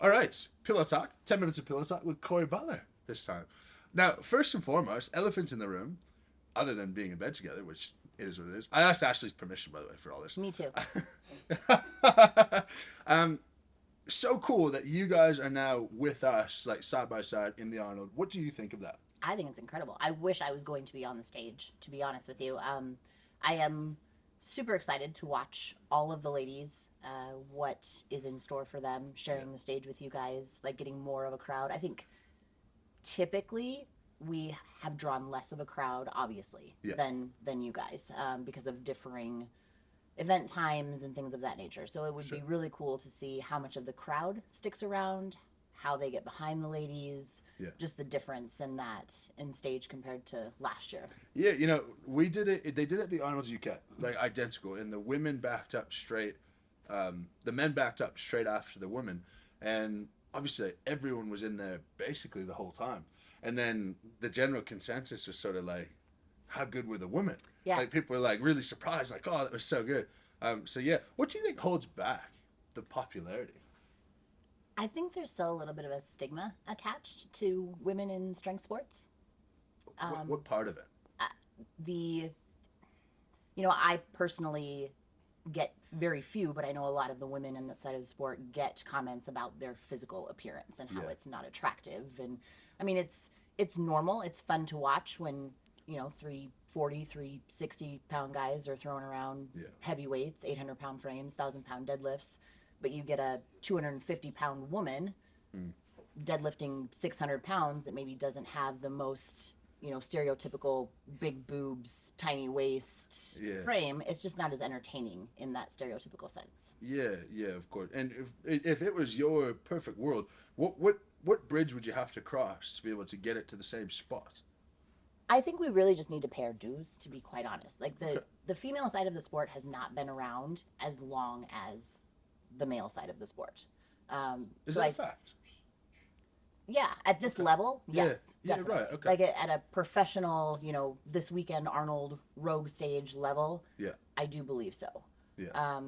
All right, pillow talk. 10 minutes of pillow talk with Cori Butler this time. Now, first and foremost, elephant in the room, other than being in bed together, which is what it is. I asked Ashley's permission, by the way, for all this. Me too. So cool that you guys are now with us, like side by side in the Arnold. What do you think of that? I think it's incredible. I wish I was going to be on the stage, to be honest with you. I am super excited to watch all of the ladies, what is in store for them, sharing the stage with you guys, like getting more of a crowd. I think typically we have drawn less of a crowd, obviously, than you guys, because of differing event times and things of that nature. So it would be really cool to see how much of the crowd sticks around, how they get behind the ladies, just the difference in that in stage compared to last year. Yeah, you know, we did it. They did it at the Arnold's UK, like identical, and the women backed up straight. The men backed up straight after the women, and obviously everyone was in there basically the whole time. And then the general consensus was sort of like, how good were the women? Yeah. Like people were like really surprised, like, oh, that was so good. So yeah, what do you think holds back the popularity? I think there's still a little bit of a stigma attached to women in strength sports. What part of it? I personally get very few, but I know a lot of the women in that side of the sport get comments about their physical appearance and how it's not attractive. And I mean, it's normal. It's fun to watch when, 340, 360-pound guys are throwing around heavy weights, 800-pound frames, 1,000-pound deadlifts. But you get a 250-pound woman deadlifting 600 pounds that maybe doesn't have the most, stereotypical big boobs, tiny waist frame. It's just not as entertaining in that stereotypical sense. Yeah, of course. And if it was your perfect world, what bridge would you have to cross to be able to get it to the same spot? I think we really just need to pay our dues, to be quite honest. Like the female side of the sport has not been around as long as the male side of the sport. Is that a fact? Yeah, at this level, yes, definitely. Yeah, right, okay. Like at a professional, this weekend Arnold Rogue stage level, I do believe so. Yeah.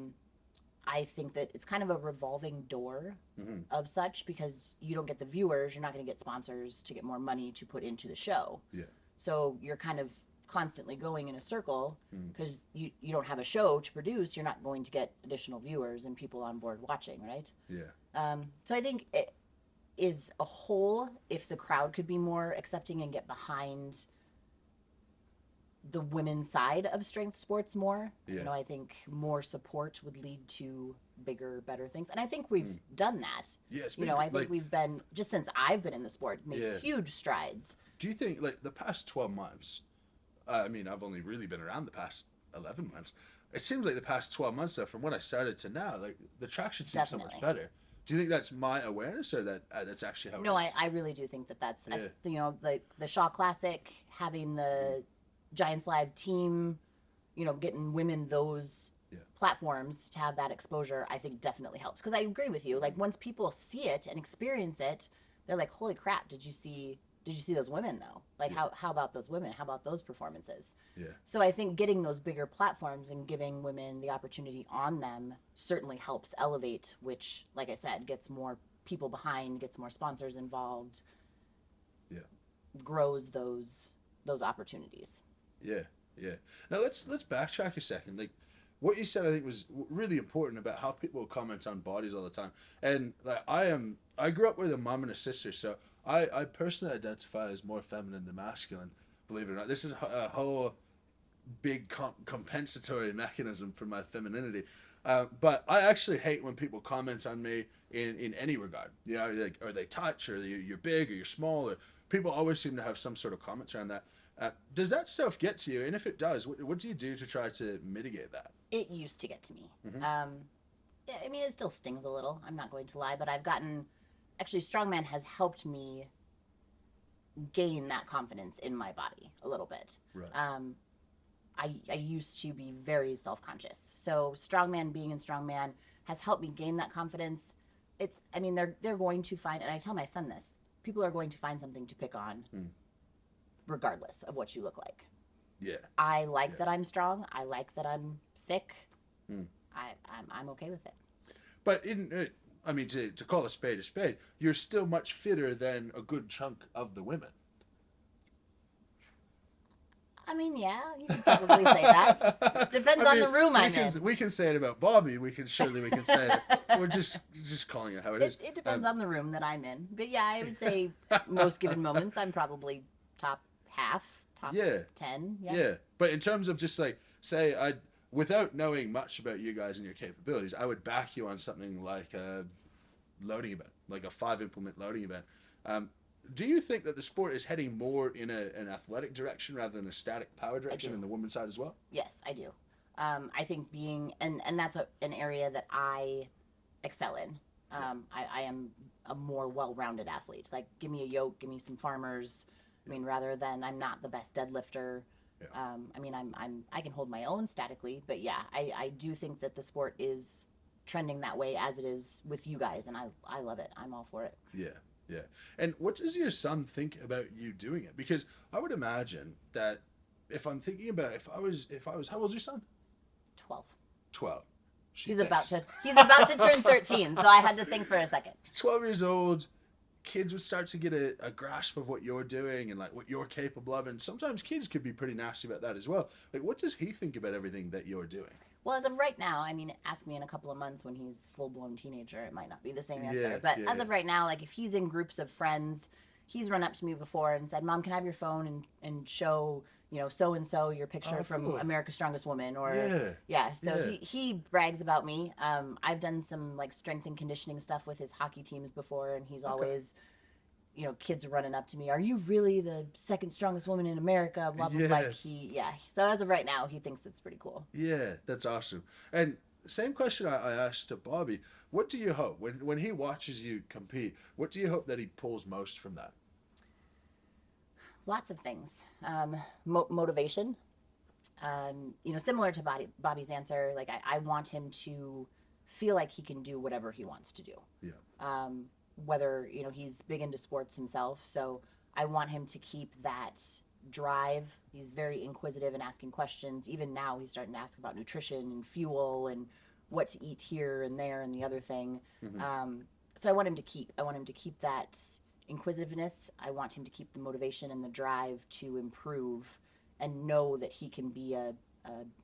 I think that it's kind of a revolving door of such, because you don't get the viewers, you're not going to get sponsors to get more money to put into the show. Yeah. So you're kind of constantly going in a circle because you don't have a show to produce. You're not going to get additional viewers and people on board watching, right? Yeah. So I think it is a whole, if the crowd could be more accepting and get behind the women's side of strength sports more, I think more support would lead to bigger, better things. And I think we've done that. Yes. I think we've been, just since I've been in the sport, made huge strides. Do you think, like, the past 12 months, I mean, I've only really been around the past 11 months. It seems like the past 12 months, though, from when I started to now, like, the traction seems so much better. Do you think that's my awareness, or that's actually how it is? No, I really do think that's, the Shaw Classic, having the Giants Live team, getting women those platforms to have that exposure, I think definitely helps. Because I agree with you. Like, once people see it and experience it, they're like, holy crap, did you see those women, though? Like, how about those women? How about those performances? Yeah. So I think getting those bigger platforms and giving women the opportunity on them certainly helps elevate, which, like I said, gets more people behind, gets more sponsors involved. Yeah. Grows those opportunities. Yeah. Now let's backtrack a second. Like, what you said, I think, was really important about how people comment on bodies all the time. And like, I grew up with a mom and a sister, so I personally identify as more feminine than masculine, believe it or not. This is a whole big compensatory mechanism for my femininity. But I actually hate when people comment on me in any regard. Like, or they touch, or you're big, or you're small, or people always seem to have some sort of comments around that. Does that stuff get to you? And if it does, what do you do to try to mitigate that? It used to get to me. I mean, it still stings a little, I'm not going to lie, but I've gotten... Actually, strongman has helped me gain that confidence in my body a little bit. Right. I used to be very self-conscious. So strongman, being in strongman, has helped me gain that confidence. They're going to find, and I tell my son this, people are going to find something to pick on regardless of what you look like. Yeah. I like that I'm strong. I like that I'm thick. I'm okay with it. But I mean, to call a spade, you're still much fitter than a good chunk of the women. I mean, yeah, you could probably say that. Depends on the room I'm in. We can say it about Bobby. We can say it. We're just calling it how it is. It depends on the room that I'm in. But yeah, I would say most given moments, I'm probably top half, top 10. Yeah. But in terms of just like, say, without knowing much about you guys and your capabilities, I would back you on something like a loading event, like a 5-implement loading event. Do you think that the sport is heading more in an athletic direction rather than a static power direction in the women's side as well? Yes, I do. I think and that's an area that I excel in. I am a more well-rounded athlete. Like, give me a yoke, give me some farmers. I mean, rather than I'm not the best deadlifter. Yeah. I mean, I can hold my own statically, but yeah, I do think that the sport is trending that way as it is with you guys, and I love it. I'm all for it. Yeah. Yeah. And what does your son think about you doing it? Because I would imagine that if I'm thinking about if I was how old's your son? 12. 12. He's about to turn 13, so I had to think for a second. 12 years old, kids would start to get a grasp of what you're doing and like what you're capable of, and sometimes kids could be pretty nasty about that as well. Like, what does he think about everything that you're doing? Well, as of right now, I mean, ask me in a couple of months when he's full-blown teenager, it might not be the same answer. But as of right now, like, if he's in groups of friends, he's run up to me before and said, "Mom, can I have your phone and show, so-and-so your picture from America's Strongest Woman?" Or, so he brags about me. I've done some, like, strength and conditioning stuff with his hockey teams before, and he's always... kids are running up to me. "Are you really the second strongest woman in America?" Blah, blah, blah. Like, so as of right now, he thinks it's pretty cool. Yeah, that's awesome. And same question I asked to Bobby. What do you hope when he watches you compete? What do you hope that he pulls most from that? Lots of things. Motivation. Similar to Bobby's answer. Like, I want him to feel like he can do whatever he wants to do. Yeah. Whether, he's big into sports himself. So I want him to keep that drive. He's very inquisitive and asking questions. Even now he's starting to ask about nutrition and fuel and what to eat here and there and the other thing. Mm-hmm. So I want him to keep that inquisitiveness. I want him to keep the motivation and the drive to improve and know that he can be a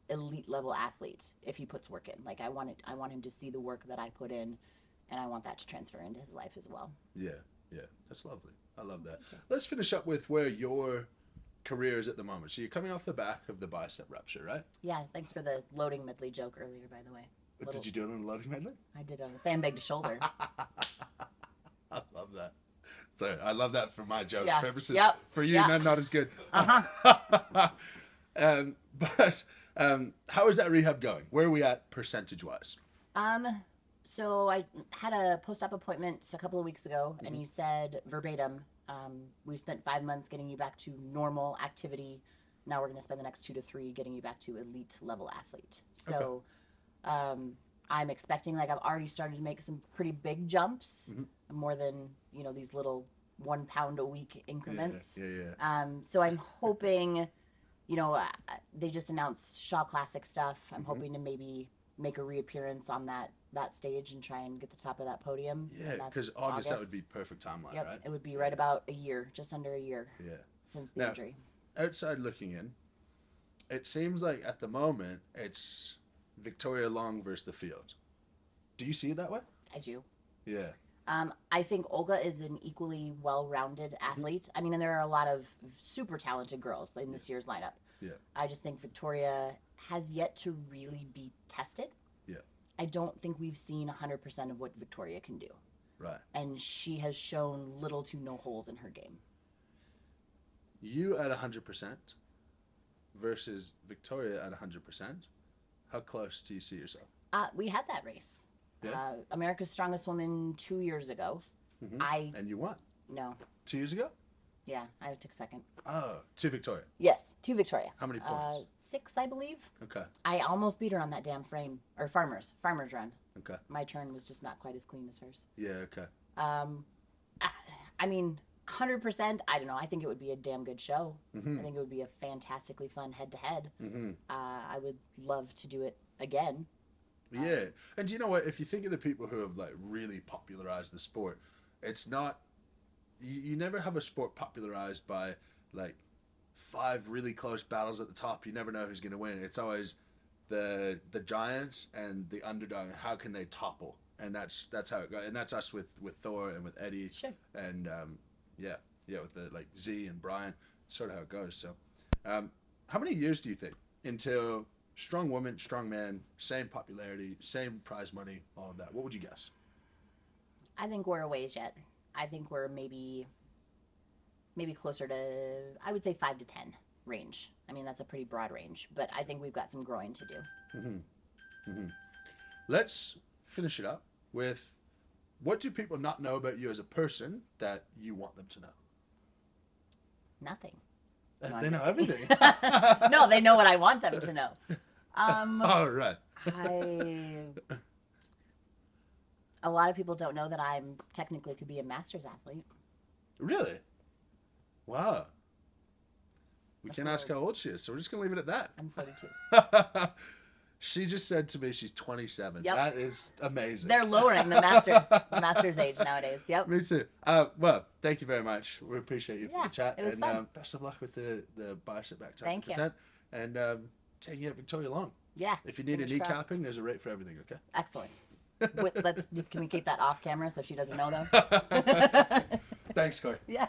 elite level athlete if he puts work in. Like, I want him to see the work that I put in. And I want that to transfer into his life as well. Yeah. That's lovely. I love that. Okay. Let's finish up with where your career is at the moment. So you're coming off the back of the bicep rupture, right? Yeah, thanks for the loading medley joke earlier, by the way. Did you do it on a loading medley? I did on a sandbag to shoulder. I love that. So I love that for my joke purposes. Yep. For you, not as good. Uh-huh. But how is that rehab going? Where are we at percentage-wise? So I had a post-op appointment a couple of weeks ago, and he said verbatim, we've spent 5 months getting you back to normal activity. Now we're going to spend the next 2 to 3 getting you back to elite level athlete. So I'm expecting, like, I've already started to make some pretty big jumps, more than, these little 1 pound a week increments. So I'm hoping, they just announced Shaw Classic stuff. I'm hoping to maybe make a reappearance on that stage and try and get the top of that podium. Yeah, because August, that would be perfect timeline, right? It would be right about a year, just under a year since the injury. Outside looking in, it seems like at the moment it's Victoria Long versus the field. Do you see it that way? I do. Yeah. I think Olga is an equally well-rounded athlete. I mean, and there are a lot of super talented girls in this year's lineup. Yeah. I just think Victoria has yet to really be tested. Yeah. I don't think we've seen 100% of what Victoria can do. Right. And she has shown little to no holes in her game. You at 100% versus Victoria at 100%. How close do you see yourself? We had that race. Yeah. America's Strongest Woman 2 years ago. Mm-hmm. And you won? No. 2 years ago? Yeah, I took second. Oh, to Victoria? Yes, to Victoria. How many points? 6, I believe. Okay. I almost beat her on that damn frame, or farmer's run. Okay. My turn was just not quite as clean as hers. Yeah, okay. I mean, 100%, I don't know. I think it would be a damn good show. Mm-hmm. I think it would be a fantastically fun head-to-head. Mm-hmm. I would love to do it again. Yeah, and do you know what? If you think of the people who have like really popularized the sport, it's not. You never have a sport popularized by like 5 really close battles at the top. You never know who's going to win. It's always the giants and the underdog. How can they topple? And that's how it goes. And that's us with Thor and with Eddie. Sure. And yeah, with the like Z and Brian. Sort of how it goes. So, how many years do you think until strong woman, strong man, same popularity, same prize money, all of that? What would you guess? I think we're a ways yet. I think we're maybe closer to, I would say 5 to 10 range. I mean, that's a pretty broad range, but I think we've got some growing to do. Mm-hmm. Mm-hmm. Let's finish it up with, what do people not know about you as a person that you want them to know? Nothing. No, they know everything. No, they know what I want them to know. All right. A lot of people don't know that I'm technically could be a master's athlete. Really? Wow. We can't ask how old she is, so we're just going to leave it at that. I'm 42. She just said to me she's 27. Yep. That is amazing. They're lowering the master's age nowadays. Yep. Me too. Well, thank you very much. We appreciate you for the chat. It was fun. Best of luck with the bicep back to 100%. Thank you. And taking it Victoria long. Yeah. If you need a fingers crossed. kneecapping, there's a rate for everything, okay? Excellent. Can we keep that off camera so she doesn't know though? Thanks, Cori. Yeah.